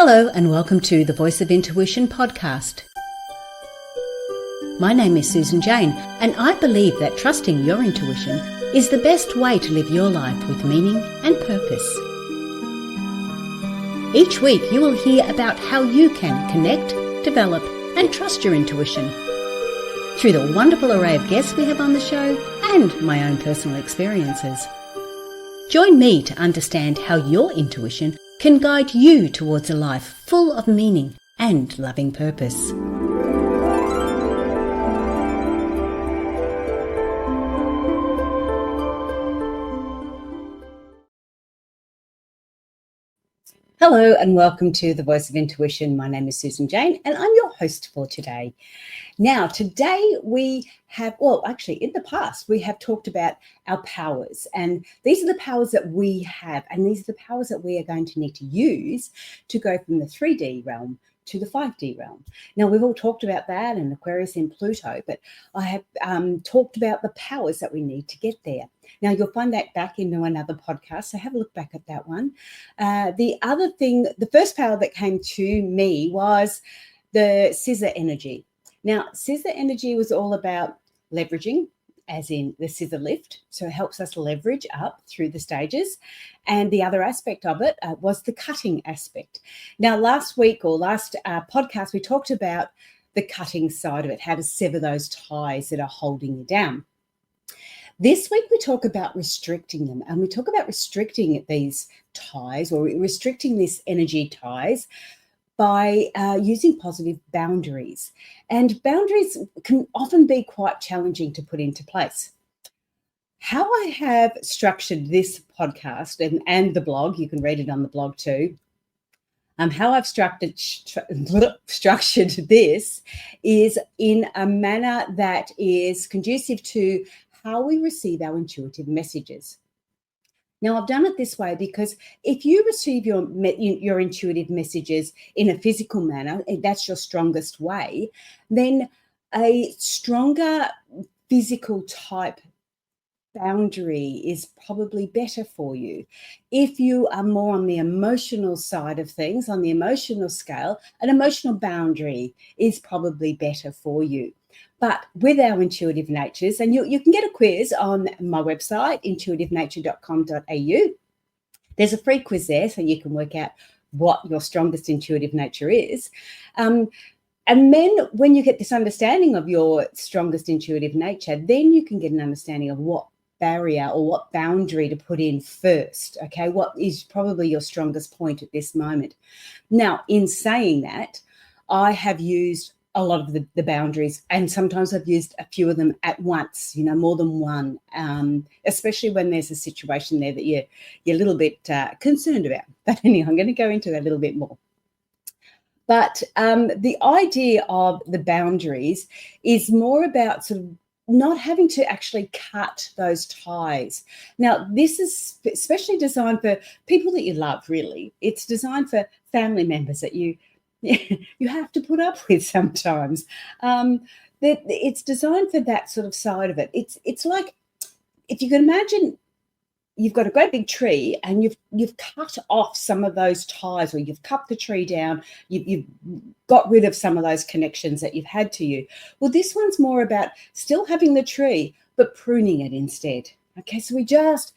Hello and welcome to the Voice of Intuition podcast. My name is Susan Jane and I believe that trusting your intuition is the best way to live your life with meaning and purpose. Each week you will hear about how you can connect, develop and trust your intuition through the wonderful array of guests we have on the show and my own personal experiences. Join me to understand how your intuition can guide you towards a life full of meaning and loving purpose. Hello and welcome to the Voice of Intuition. My name is Susan Jane and I'm your host for today. Now, today we have, in the past, we have talked about our powers, and these are the powers that we have, and these are the powers that we are going to need to use to go from the 3D realm to the 5D realm. Now, we've all talked about that and Aquarius and Pluto, but I have talked about the powers that we need to get there. Now, you'll find that back into another podcast, so have a look back at that one. The other thing, the first power that came to me was the scissor energy. Now, scissor energy was all about leveraging, as in the scissor lift. So it helps us leverage up through the stages. And the other aspect of it was the cutting aspect. Now, last week or last podcast, we talked about the cutting side of it, how to sever those ties that are holding you down. This week, we talk about restricting them, and we talk about restricting these ties or restricting this energy ties by using positive boundaries. And boundaries can often be quite challenging to put into place. How I have structured this podcast and the blog, you can read it on the blog too, how I've structured this is in a manner that is conducive to how we receive our intuitive messages. Now, I've done it this way because if you receive your intuitive messages in a physical manner, and that's your strongest way, then a stronger physical type boundary is probably better for you. If you are more on the emotional side of things, on the emotional scale, an emotional boundary is probably better for you. But with our intuitive natures, and you can get a quiz on my website, intuitivenature.com.au. There's a free quiz there so you can work out what your strongest intuitive nature is. And then when you get this understanding of your strongest intuitive nature, then you can get an understanding of what barrier or what boundary to put in first, okay? What is probably your strongest point at this moment. Now, in saying that, I have used a lot of the boundaries, and sometimes I've used a few of them at once, more than one, especially when there's a situation there that you're a little bit concerned about. But anyway, I'm going to go into that a little bit more. But the idea of the boundaries is more about sort of not having to actually cut those ties. Now, this is especially designed for people that you love, really. It's designed for family members that you have to put up with sometimes. It's designed for that sort of side of it. It's like, if you can imagine, you've got a great big tree and you've cut off some of those ties, or you've cut the tree down, you've got rid of some of those connections that you've had to you. Well, this one's more about still having the tree, but pruning it instead. Okay, so we just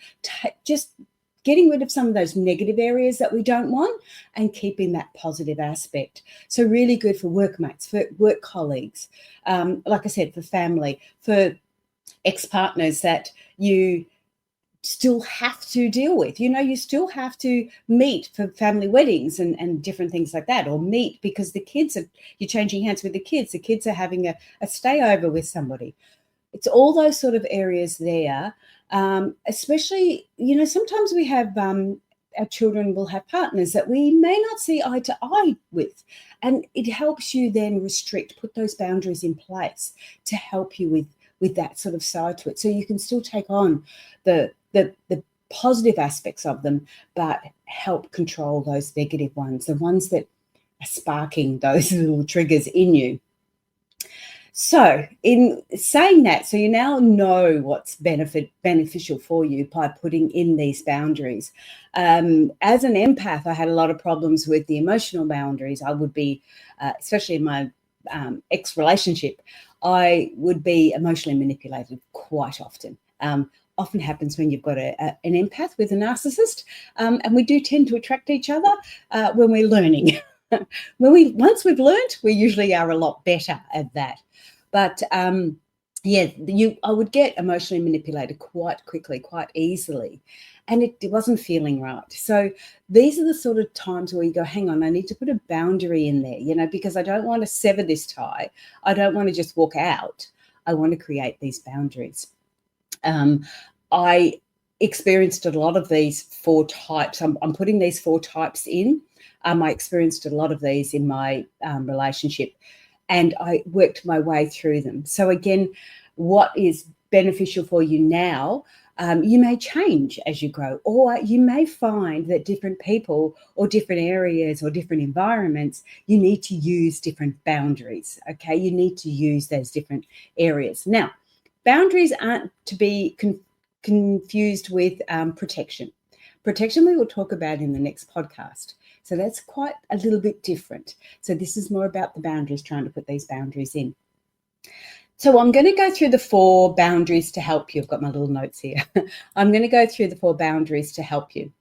getting rid of some of those negative areas that we don't want and keeping that positive aspect. So really good for workmates, for work colleagues, like I said, for family, for ex-partners that you still have to deal with. You still have to meet for family weddings and different things like that, or meet because you're changing hands with the kids are having a stay over with somebody. It's all those sort of areas there. Especially, sometimes we have our children will have partners that we may not see eye to eye with, and it helps you then put those boundaries in place to help you with that sort of side to it, so you can still take on the positive aspects of them, but help control those negative ones, the ones that are sparking those little triggers in you. So in saying that, so you now know what's beneficial for you by putting in these boundaries. As an empath, I had a lot of problems with the emotional boundaries. I would be, especially in my ex-relationship, I would be emotionally manipulated quite often. Often happens when you've got an empath with a narcissist, and we do tend to attract each other when we're learning. Once we've learned, we usually are a lot better at that. But I would get emotionally manipulated quite quickly, quite easily, and it wasn't feeling right. So these are the sort of times where you go, hang on, I need to put a boundary in there, because I don't want to sever this tie. I don't want to just walk out. I want to create these boundaries. I experienced a lot of these 4 types. I'm putting these 4 types in. I experienced a lot of these in my relationship, and I worked my way through them. So again, what is beneficial for you now, you may change as you grow, or you may find that different people or different areas or different environments, you need to use different boundaries, okay? You need to use those different areas. Now, boundaries aren't to be confused with protection. Protection we will talk about in the next podcast. So that's quite a little bit different. So this is more about the boundaries, trying to put these boundaries in. So I'm going to go through the 4 boundaries to help you. I've got my little notes here. I'm going to go through the 4 boundaries to help you.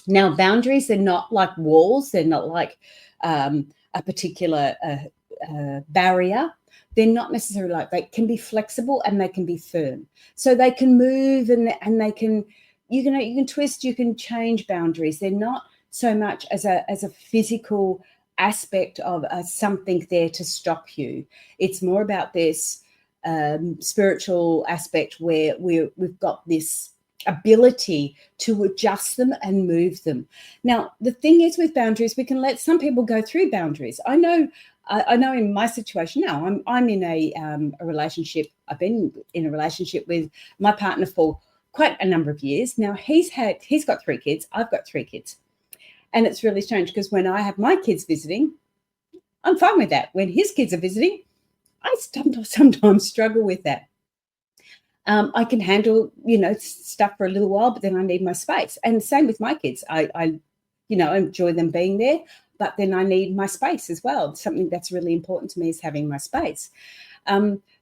Now, boundaries, they're not like walls. They're not like a particular barrier. They're not necessarily like, they can be flexible and they can be firm. So they can move and they can, you can twist, you can change boundaries. They're not so much as a physical aspect of something there to stop you. It's more about this spiritual aspect where we've got this ability to adjust them and move them. Now, the thing is with boundaries, we can let some people go through boundaries. I know in my situation now, I'm in a relationship. I've been in a relationship with my partner for quite a number of years. Now, he's got 3 kids. I've got 3 kids. And it's really strange because when I have my kids visiting, I'm fine with that. When his kids are visiting, I sometimes struggle with that. I can handle, stuff for a little while, but then I need my space. And same with my kids. I enjoy them being there, but then I need my space as well. Something that's really important to me is having my space.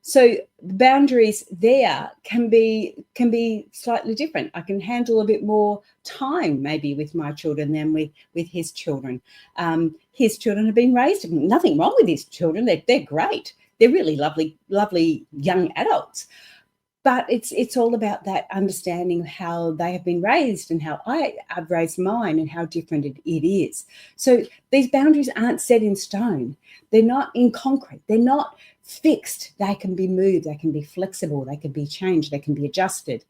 So boundaries there can be slightly different. I can handle a bit more time maybe with my children than with his children. His children have been raised. Nothing wrong with his children. They're great. They're really lovely young adults. But it's all about that understanding of how they have been raised and how I've raised mine and how different it is. So these boundaries aren't set in stone. They're not in concrete. They're not fixed. They can be moved. They can be flexible. They can be changed. They can be adjusted.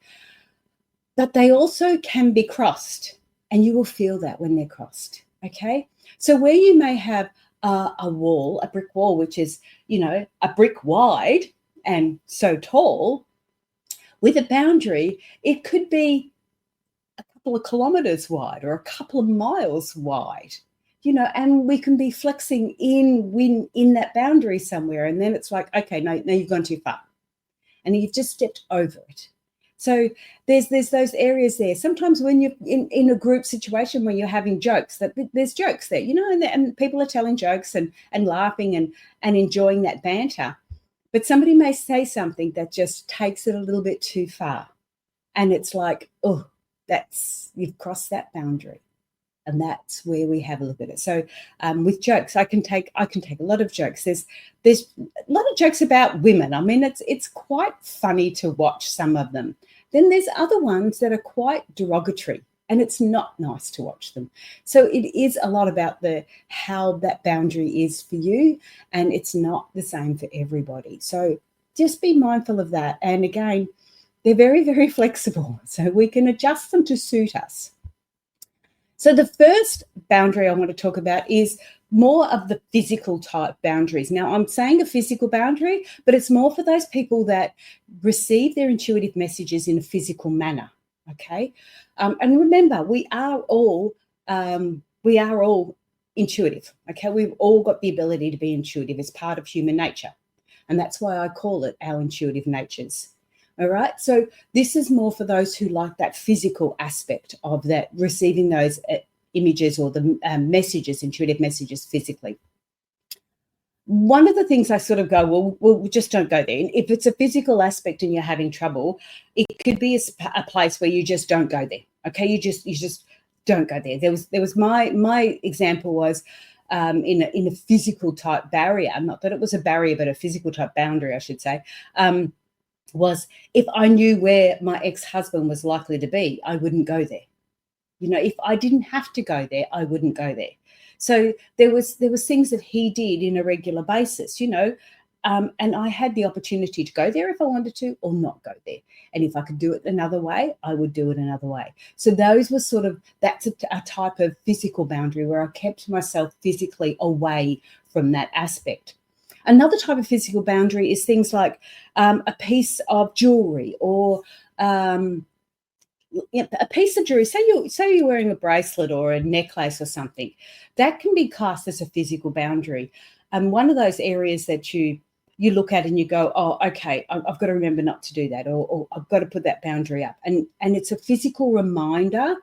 But they also can be crossed, and you will feel that when they're crossed, okay? So where you may have a brick wall, which is, a brick wide and so tall, with a boundary, it could be a couple of kilometers wide or a couple of miles wide, and we can be flexing in that boundary somewhere. And then it's like, okay, no, you've gone too far and you've just stepped over it. So there's those areas there. Sometimes when you're in a group situation where you're having jokes, that there's jokes there, and people are telling jokes and laughing and enjoying that banter. But somebody may say something that just takes it a little bit too far. And it's like, oh, you've crossed that boundary. And that's where we have a look at it. So with jokes, I can take a lot of jokes. There's a lot of jokes about women. I mean, it's quite funny to watch some of them. Then there's other ones that are quite derogatory, and it's not nice to watch them. So it is a lot about how that boundary is for you, and it's not the same for everybody. So just be mindful of that. And again, they're very, very flexible, so we can adjust them to suit us. So the first boundary I want to talk about is more of the physical type boundaries. Now, I'm saying a physical boundary, but it's more for those people that receive their intuitive messages in a physical manner, okay? And remember, we are all intuitive, okay? We've all got the ability to be intuitive as part of human nature. And that's why I call it our intuitive natures. All right. So this is more for those who like that physical aspect of that, receiving those images or the messages, intuitive messages physically. One of the things I sort of go, well, we just don't go there. If it's a physical aspect and you're having trouble, it could be a place where you just don't go there. Okay, you just don't go there. There was my example was in a physical type barrier, not that it was a barrier, but a physical type boundary, I should say. Was if I knew where my ex-husband was likely to be, I wouldn't go there. You know, if I didn't have to go there, I wouldn't go there. So there was things that he did in a regular basis, you know, and I had the opportunity to go there if I wanted to or not go there. And if I could do it another way, I would do it another way. So those were sort of, that's a type of physical boundary where I kept myself physically away from that aspect. Another type of physical boundary is things like a piece of jewelry or a piece of jewelry. Say you're wearing a bracelet or a necklace or something. That can be classed as a physical boundary. And one of those areas that you look at and you go, oh, okay, I've got to remember not to do that, or I've got to put that boundary up. And it's a physical reminder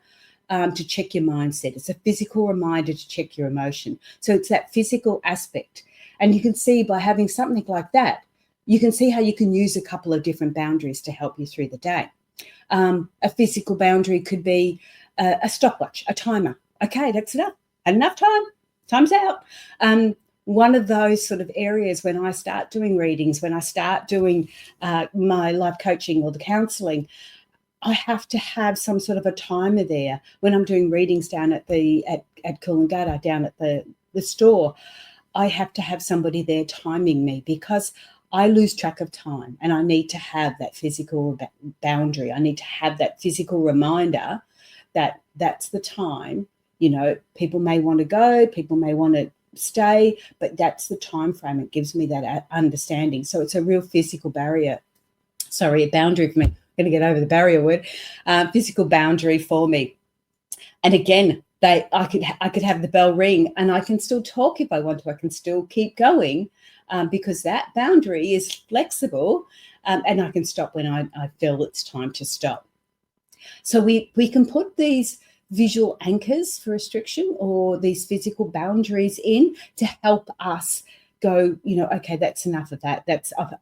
to check your mindset. It's a physical reminder to check your emotion. So it's that physical aspect. And you can see by having something like that, you can see how you can use a couple of different boundaries to help you through the day. A physical boundary could be a stopwatch, a timer. Okay, that's enough. Had enough time. Time's out. One of those sort of areas when I start doing readings, when I start doing my life coaching or the counselling, I have to have some sort of a timer there. When I'm doing readings down at Coolangatta, down at the store, I have to have somebody there timing me because I lose track of time and I need to have that physical boundary. I need to have that physical reminder that that's the time. You know, people may want to go, people may want to stay, but that's the time frame. It gives me that understanding. So it's a real physical boundary for me. I'm going to get over the barrier word. Physical boundary for me. And again, I could have the bell ring and I can still talk if I want to. I can still keep going because that boundary is flexible and I can stop when I feel it's time to stop. So we can put these visual anchors for restriction or these physical boundaries in to help us go, you know, okay, that's enough of that.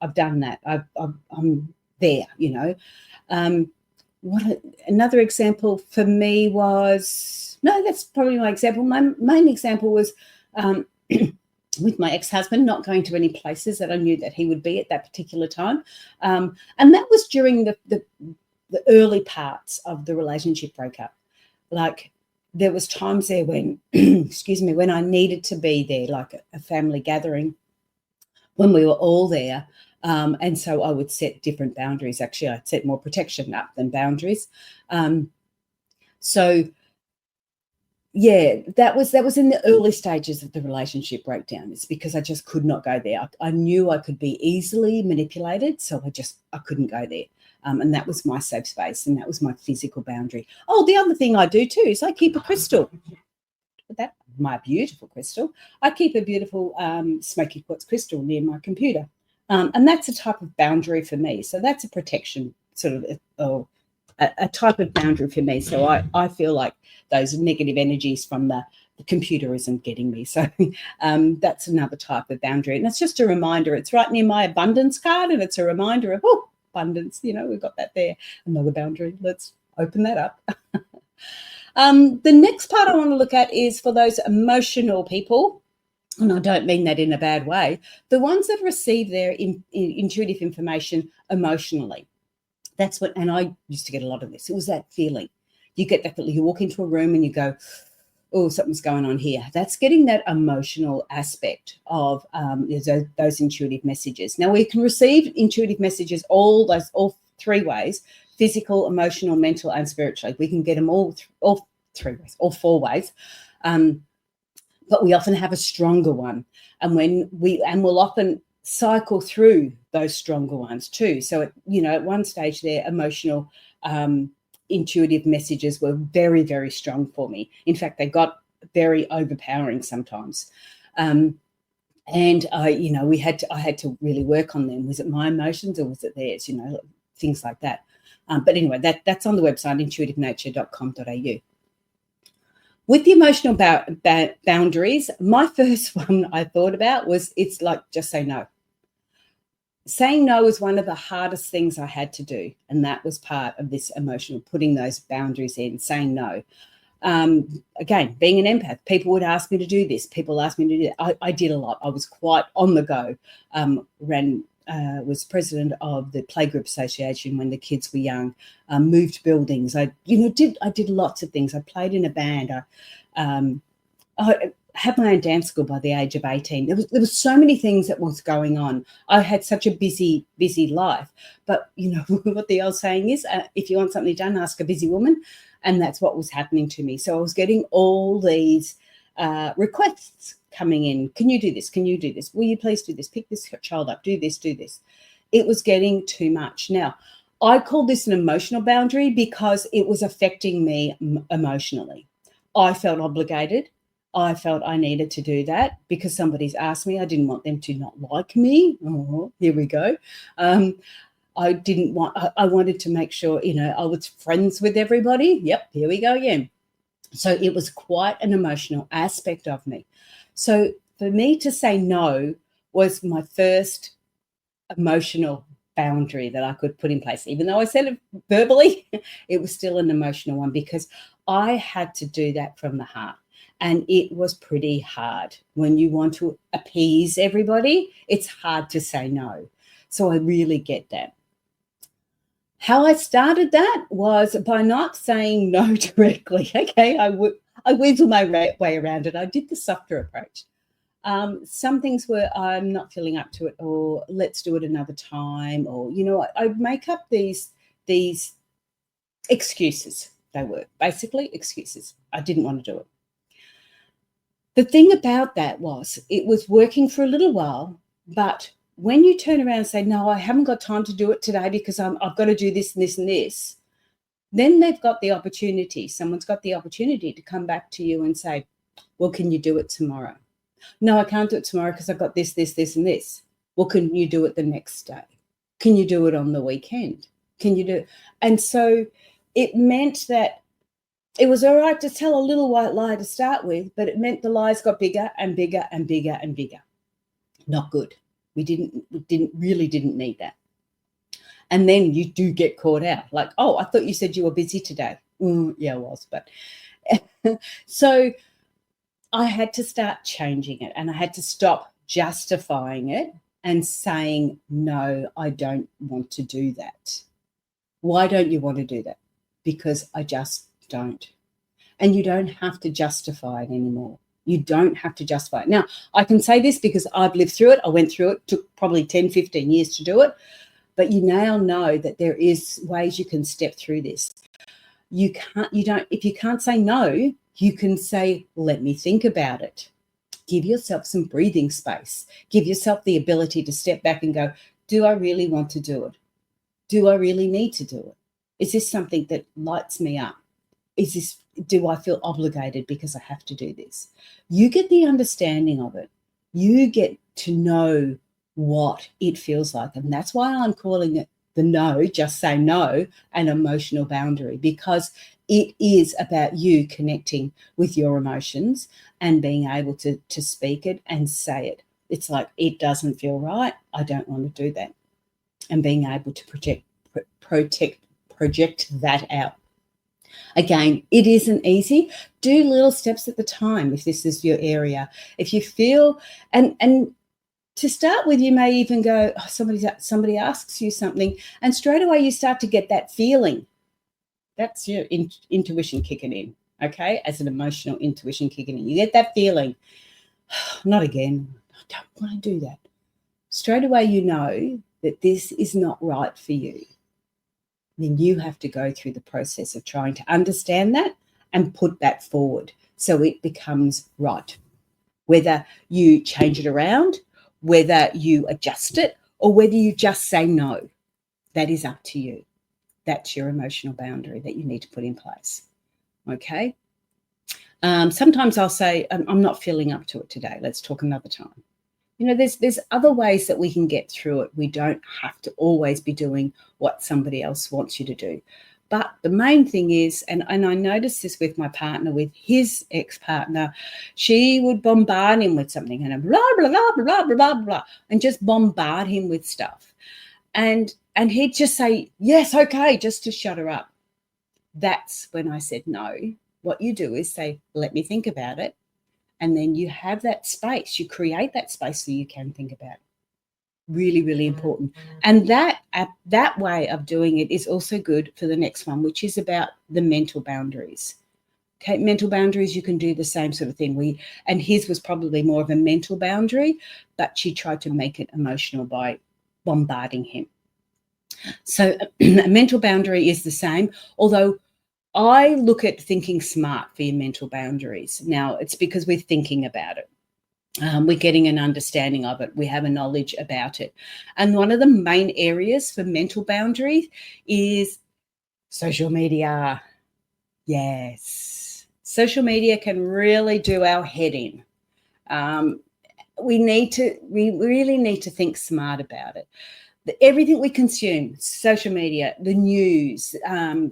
I've done that. I'm there, you know. Another example for me was, no, that's probably my example. My main example was with my ex-husband, not going to any places that I knew that he would be at that particular time. And that was during the early parts of the relationship breakup. Like there was times there when, excuse me, when I needed to be there, like a family gathering, when we were all there. And so I would set different boundaries. Actually, I'd set more protection up than boundaries. So yeah, that was in the early stages of the relationship breakdown. It's because I just could not go there. I knew I could be easily manipulated, so I couldn't go there. And that was my safe space, and that was my physical boundary. Oh, the other thing I do too is I keep a crystal. That my beautiful crystal. I keep a beautiful smoky quartz crystal near my computer, and that's a type of boundary for me. So that's a protection sort of a type of boundary for me. So I feel like those negative energies from the computer isn't getting me. So that's another type of boundary. And it's just a reminder. It's right near my abundance card, and it's a reminder of, oh, abundance, you know, we've got that there. Another boundary. Let's open that up. The next part I want to look at is for those emotional people, and I don't mean that in a bad way, the ones that receive their intuitive information emotionally. That's what, and I used to get a lot of this. It was that feeling. You get that feeling. You walk into a room and you go, oh, something's going on here. That's getting that emotional aspect of those intuitive messages. Now, we can receive intuitive messages all three ways: physical, emotional, mental, and spiritually. We can get them all three ways, all four ways. But we often have a stronger one. And we'll often cycle through those stronger ones too. So, at one stage there, emotional, intuitive messages were very, very strong for me. In fact, they got very overpowering sometimes. And And I had to really work on them. Was it my emotions or was it theirs? Things like that. But anyway, that's on the website, intuitivenature.com.au. With the emotional boundaries, my first one I thought about was, it's like, just say no. Saying no was one of the hardest things I had to do. And that was part of this emotional, putting those boundaries in, saying no. Again, being an empath, people would ask me to do this. People asked me to do that. I did a lot. I was quite on the go. Was president of the Playgroup Association when the kids were young. Moved buildings. I did lots of things. I played in a band. I had my own dance school by the age of 18. There was so many things that was going on. I had such a busy life. But what the old saying is, if you want something done, ask a busy woman. And that's what was happening to me. So I was getting all these requests coming in. Can you do this? Can you do this? Will you please do this? Pick this child up. Do this, do this. It was getting too much. Now, I call this an emotional boundary because it was affecting me emotionally. I felt obligated. I felt I needed to do that because somebody's asked me. I didn't want them to not like me. Oh, here we go. I wanted to make sure, I was friends with everybody. Yep, here we go again. So it was quite an emotional aspect of me. So for me to say no was my first emotional boundary that I could put in place. Even though I said it verbally, it was still an emotional one because I had to do that from the heart. And it was pretty hard. When you want to appease everybody, it's hard to say no. So I really get that. How I started that was by not saying no directly. Okay, I weasel my way around it. I did the softer approach. Some things were, I'm not feeling up to it, or let's do it another time, or I'd make up these excuses. They were basically excuses. I didn't want to do it. The thing about that was it was working for a little while, but when you turn around and say, no, I haven't got time to do it today because I've got to do this and this and this, then they've got the opportunity. Someone's got the opportunity to come back to you and say, well, can you do it tomorrow? No, I can't do it tomorrow because I've got this, this, this, and this. Well, can you do it the next day? Can you do it on the weekend? Can you do it? And so it meant that it was all right to tell a little white lie to start with, but it meant the lies got bigger and bigger and bigger and bigger. Not good. We didn't need that. And then you do get caught out. Like, oh, I thought you said you were busy today. Yeah, I was. But so I had to start changing it, and I had to stop justifying it and saying, no, I don't want to do that. Why don't you want to do that? Because I just don't. And you don't have to justify it anymore. You don't have to justify it. Now, I can say this because I've lived through it. I went through it. Took probably 10, 15 years to do it. But you now know that there is ways you can step through this. If you can't say no, you can say, let me think about it. Give yourself some breathing space. Give yourself the ability to step back and go, do I really want to do it? Do I really need to do it? Is this something that lights me up? Do I feel obligated because I have to do this? You get the understanding of it. You get to know what it feels like. And that's why I'm calling it the no, just say no, an emotional boundary, because it is about you connecting with your emotions and being able to speak it and say it. It's like, it doesn't feel right. I don't want to do that. And being able to project that out. Again, it isn't easy. Do little steps at the time if this is your area. If you feel, and to start with, you may even go, oh, somebody asks you something, and straight away you start to get that feeling. That's your intuition kicking in, okay? As an emotional intuition kicking in. You get that feeling, not again, I don't want to do that. Straight away you know that this is not right for you. Then you have to go through the process of trying to understand that and put that forward so it becomes right. Whether you change it around, whether you adjust it, or whether you just say no, that is up to you. That's your emotional boundary that you need to put in place. Okay? Sometimes I'll say, I'm not feeling up to it today. Let's talk another time. there's other ways that we can get through it. We don't have to always be doing what somebody else wants you to do. But the main thing is, and I noticed this with my partner, with his ex-partner, she would bombard him with something and blah, blah, blah, blah, blah, blah, blah, and just bombard him with stuff. And he'd just say, yes, okay, just to shut her up. That's when I said, no, what you do is say, let me think about it. And then you have that space, you create that space so you can think about it. Really, really important. And that way of doing it is also good for the next one, which is about the mental boundaries. Okay, mental boundaries, you can do the same sort of thing. And his was probably more of a mental boundary, but she tried to make it emotional by bombarding him. So a mental boundary is the same, although I look at thinking smart for your mental boundaries. Now, it's because we're thinking about it. We're getting an understanding of it. We have a knowledge about it. And one of the main areas for mental boundaries is social media. Yes. Social media can really do our head in. We really need to think smart about it. Everything we consume, social media, the news,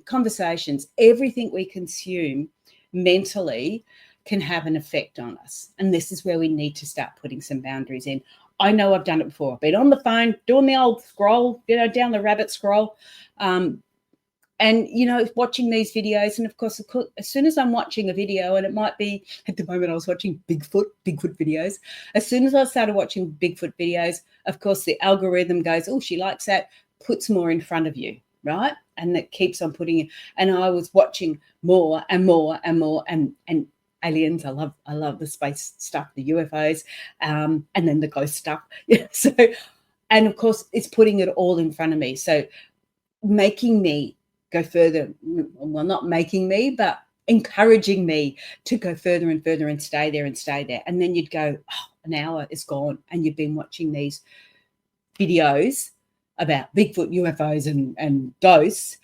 conversations, everything we consume mentally can have an effect on us. And this is where we need to start putting some boundaries in. I know I've done it before. I've been on the phone doing the old scroll, down the rabbit scroll. And, watching these videos. And of course, as soon as I'm watching a video, and it might be at the moment I was watching Bigfoot videos. As soon as I started watching Bigfoot videos, of course, the algorithm goes, oh, she likes that, puts more in front of you, right? And that keeps on putting it. And I was watching more and more and more and aliens. I love the space stuff, the UFOs, and then the ghost stuff. So, and of course, it's putting it all in front of me. So making me go further, well, not making me, but encouraging me to go further and further and stay there. And then you'd go, oh, an hour is gone, and you've been watching these videos about Bigfoot, UFOs and ghosts,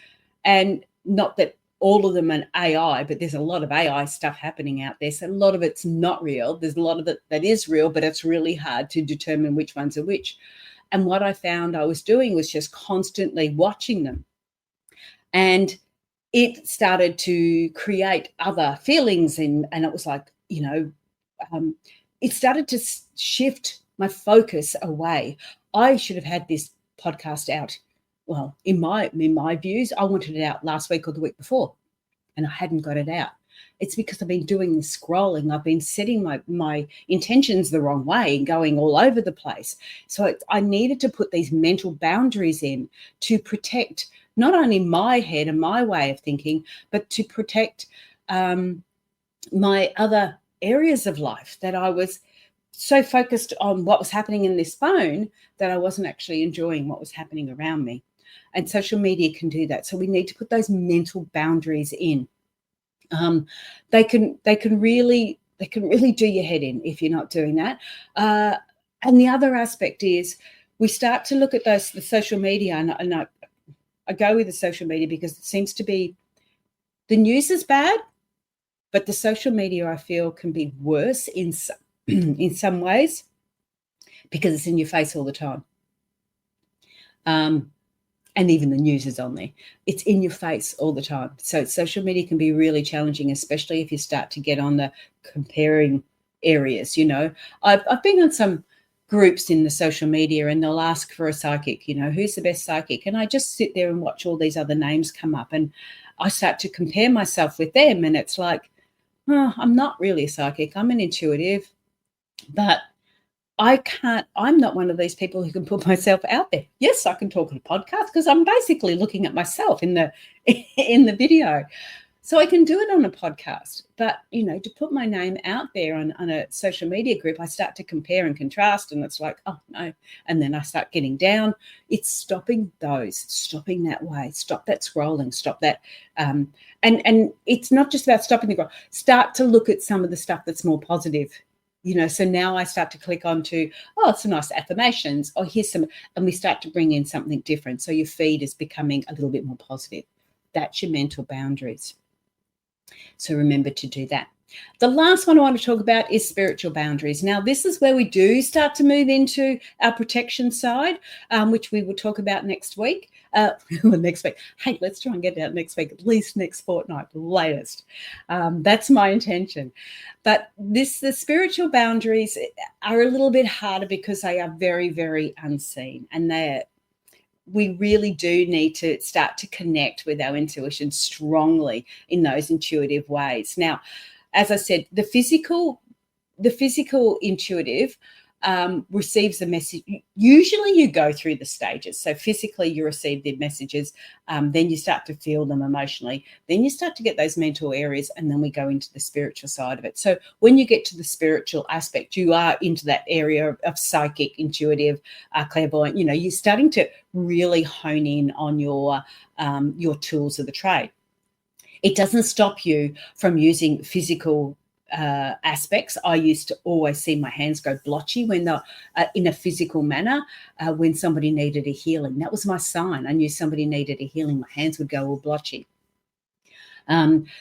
and not that all of them are AI, but there's a lot of AI stuff happening out there. So a lot of it's not real. There's a lot of it that is real, but it's really hard to determine which ones are which. And what I found I was doing was just constantly watching them. And it started to create other feelings. And it was like, it started to shift my focus away. I should have had this podcast out. Well, in my views, I wanted it out last week or the week before, and I hadn't got it out. It's because I've been doing this scrolling. I've been setting my intentions the wrong way and going all over the place. So I needed to put these mental boundaries in to protect not only my head and my way of thinking, but to protect my other areas of life, that I was so focused on what was happening in this phone that I wasn't actually enjoying what was happening around me. And social media can do that. So we need to put those mental boundaries in. They can really do your head in if you're not doing that. And the other aspect is we start to look at the social media, and I go with the social media because it seems to be, the news is bad, but the social media, I feel, can be worse in some ways because it's in your face all the time. And even the news is on there. It's in your face all the time. So social media can be really challenging, especially if you start to get on the comparing areas. I've been on some groups in the social media, and they'll ask for a psychic, who's the best psychic? And I just sit there and watch all these other names come up, and I start to compare myself with them. And it's like, I'm not really a psychic. I'm an intuitive, but I'm not one of these people who can put myself out there. Yes, I can talk on a podcast because I'm basically looking at myself in the video. So I can do it on a podcast, but, to put my name out there on a social media group, I start to compare and contrast, and it's like, oh, no. And then I start getting down. It's stopping that way. Stop that scrolling, stop that. And it's not just about stopping the scroll. Start to look at some of the stuff that's more positive. So now I start to click onto, some nice affirmations, or here's some, and we start to bring in something different. So your feed is becoming a little bit more positive. That's your mental boundaries. So remember to do that. The last one I want to talk about is spiritual boundaries. Now, this is where we do start to move into our protection side, which we will talk about next week. Next week. Hey, let's try and get it out next week, at least next fortnight, latest. That's my intention. But the spiritual boundaries are a little bit harder because they are very, very unseen, and we really do need to start to connect with our intuition strongly in those intuitive ways. Now, as I said, the physical intuitive receives the message. Usually you go through the stages. So physically you receive the messages, then you start to feel them emotionally, then you start to get those mental areas, and then we go into the spiritual side of it. So when you get to the spiritual aspect, you are into that area of psychic, intuitive, clairvoyant. You're starting to really hone in on your tools of the trade. It doesn't stop you from using physical aspects. I used to always see my hands go blotchy when they're in a physical manner when somebody needed a healing. That was my sign. I knew somebody needed a healing. My hands would go all blotchy.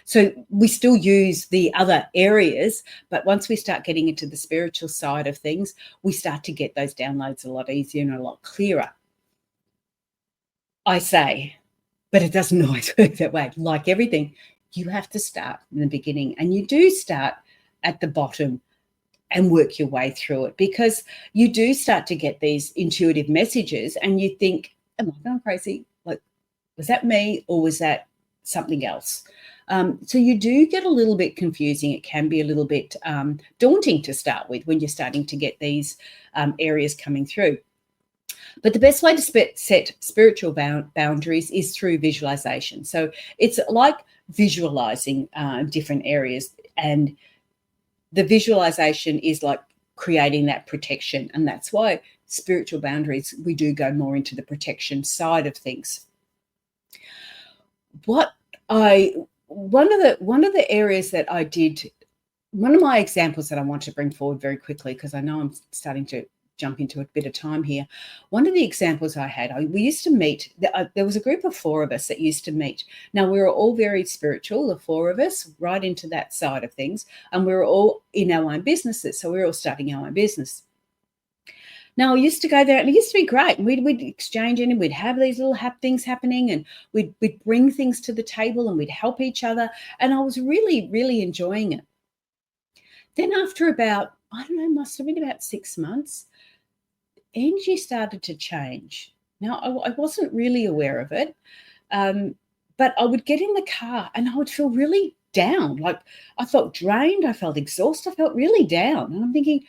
So we still use the other areas, but once we start getting into the spiritual side of things, we start to get those downloads a lot easier and a lot clearer. I say, but it doesn't always work that way. Like everything, you have to start in the beginning, and you do start at the bottom and work your way through it, because you do start to get these intuitive messages and you think, am I going crazy? Like, was that me or was that something else? So you do get a little bit confusing. It can be a little bit daunting to start with when you're starting to get these areas coming through. But the best way to set spiritual boundaries is through visualization. So it's like visualizing different areas, and the visualization is like creating that protection. And that's why spiritual boundaries, we do go more into the protection side of things. One of the areas that I did, one of my examples that I want to bring forward very quickly, because I know I'm starting to jump into a bit of time here. One of the examples I had, we used to meet, there was a group of 4 of us that used to meet. Now, we were all very spiritual, the 4 of us, right into that side of things, and we were all in our own businesses, so we were all starting our own business. Now, I used to go there, and it used to be great. We'd exchange and we'd have these little things happening, and we'd bring things to the table, and we'd help each other, and I was really, really enjoying it. Then after about, I don't know, must have been about 6 months, energy started to change. Now, I wasn't really aware of it, but I would get in the car and I would feel really down. Like, I felt drained, I felt exhausted, I felt really down. And I'm thinking,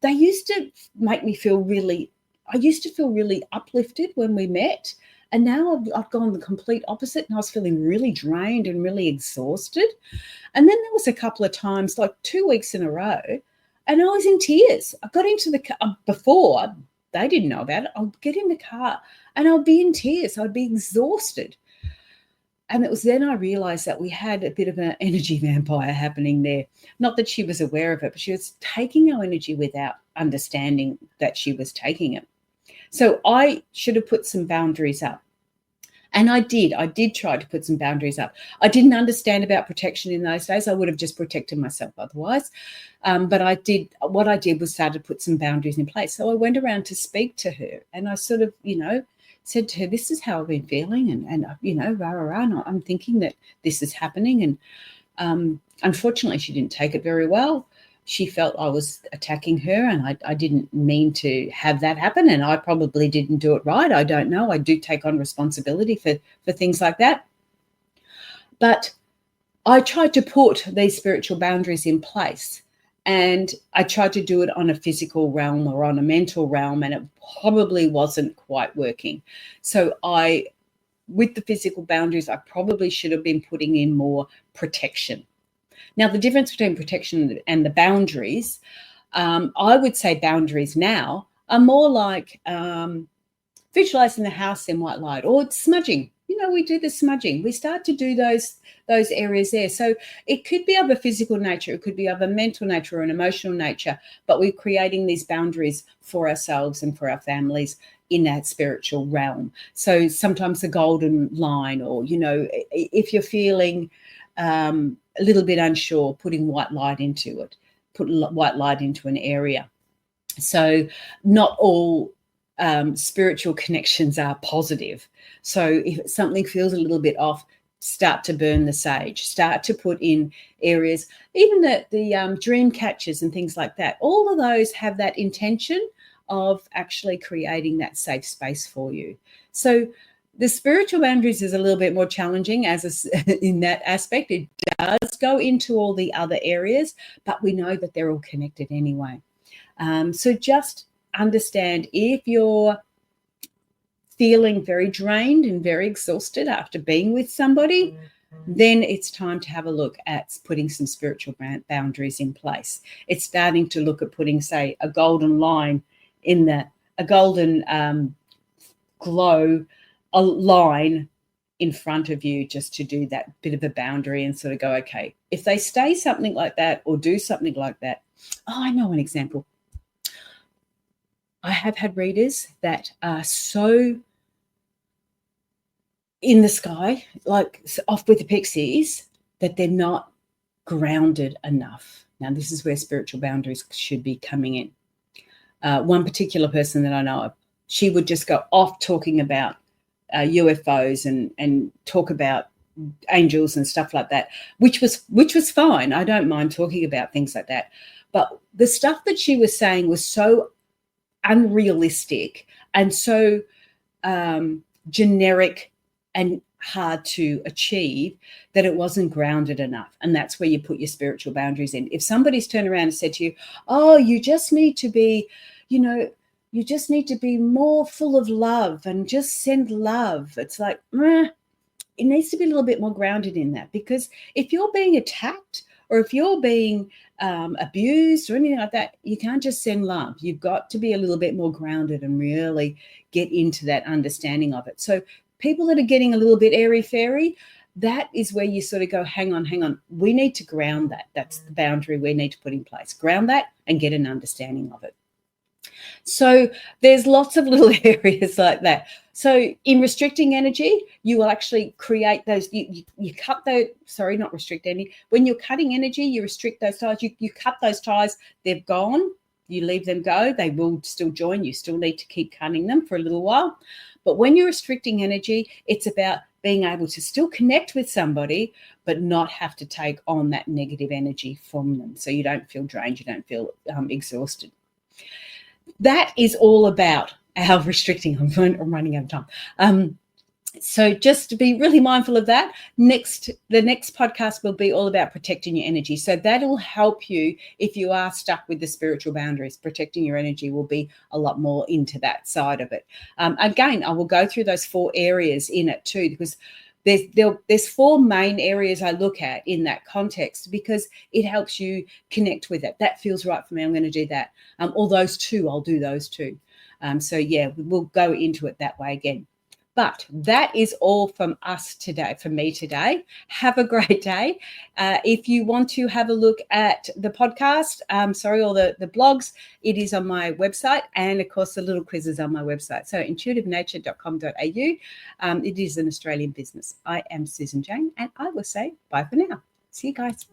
they used to make me feel really, I used to feel really uplifted when we met. And now I've gone the complete opposite, and I was feeling really drained and really exhausted. And then there was a couple of times, like 2 weeks in a row, and I was in tears. I got into the car before. They didn't know about it. I'd get in the car and I'd be in tears. I'd be exhausted. And it was then I realized that we had a bit of an energy vampire happening there. Not that she was aware of it, but she was taking our energy without understanding that she was taking it. So I should have put some boundaries up. And I did try to put some boundaries up. I didn't understand about protection in those days. I would have just protected myself otherwise. But what I did was start to put some boundaries in place. So I went around to speak to her, and I sort of, said to her, this is how I've been feeling. And I'm thinking that this is happening. And unfortunately, she didn't take it very well. She felt I was attacking her, and I didn't mean to have that happen, and I probably didn't do it right. I don't know. I do take on responsibility for things like that. But I tried to put these spiritual boundaries in place, and I tried to do it on a physical realm or on a mental realm, and it probably wasn't quite working. So with the physical boundaries, I probably should have been putting in more protection. Now, the difference between protection and the boundaries, I would say boundaries now are more like visualizing the house in white light, or smudging. We do the smudging. We start to do those areas there. So it could be of a physical nature, it could be of a mental nature or an emotional nature, but we're creating these boundaries for ourselves and for our families in that spiritual realm. So sometimes the golden line, or, if you're feeling a little bit unsure, putting white light into it, put white light into an area. So not all spiritual connections are positive. So if something feels a little bit off, start to burn the sage, start to put in areas, even the dream catchers and things like that. All of those have that intention of actually creating that safe space for you. So the spiritual boundaries is a little bit more challenging in that aspect. It does go into all the other areas, but we know that they're all connected anyway. So just understand, if you're feeling very drained and very exhausted after being with somebody, then it's time to have a look at putting some spiritual boundaries in place. It's starting to look at putting, say, a golden line in a golden glow, a line in front of you, just to do that bit of a boundary and sort of go, okay, if they say something like that or do something like that. Oh, I know an example. I have had readers that are so in the sky, like off with the pixies, that they're not grounded enough. Now, this is where spiritual boundaries should be coming in. One particular person that I know of, she would just go off talking about UFOs and talk about angels and stuff like that, which was fine. I don't mind talking about things like that. But the stuff that she was saying was so unrealistic and so generic and hard to achieve that it wasn't grounded enough. And that's where you put your spiritual boundaries in. If somebody's turned around and said to you, oh, you just need to be, you just need to be more full of love and just send love. It's like, it needs to be a little bit more grounded in that, because if you're being attacked or if you're being abused or anything like that, you can't just send love. You've got to be a little bit more grounded and really get into that understanding of it. So people that are getting a little bit airy-fairy, that is where you sort of go, hang on. We need to ground that. That's the boundary we need to put in place. Ground that and get an understanding of it. So there's lots of little areas like that. So in restricting energy, you will actually create those, you cut those, sorry, not restrict any. When you're cutting energy, you restrict those ties, you cut those ties, they're gone, you leave them go, they will still join, you still need to keep cutting them for a little while. But when you're restricting energy, it's about being able to still connect with somebody, but not have to take on that negative energy from them. So you don't feel drained, you don't feel exhausted. That is all about our restricting. I'm running out of time. So just to be really mindful of that. The next podcast will be all about protecting your energy. So that'll help you if you are stuck with the spiritual boundaries. Protecting your energy will be a lot more into that side of it. Again, I will go through those 4 areas in it too, because there's 4 main areas I look at in that context, because it helps you connect with it. That feels right for me. I'm going to do that. Or those 2, I'll do those 2. So yeah, we'll go into it that way again. But that is all from us today, from me today. Have a great day. If you want to have a look at the podcast, or the blogs, it is on my website. And, of course, the little quiz is on my website. So intuitivenature.com.au. It is an Australian business. I am Susan Jane, and I will say bye for now. See you guys.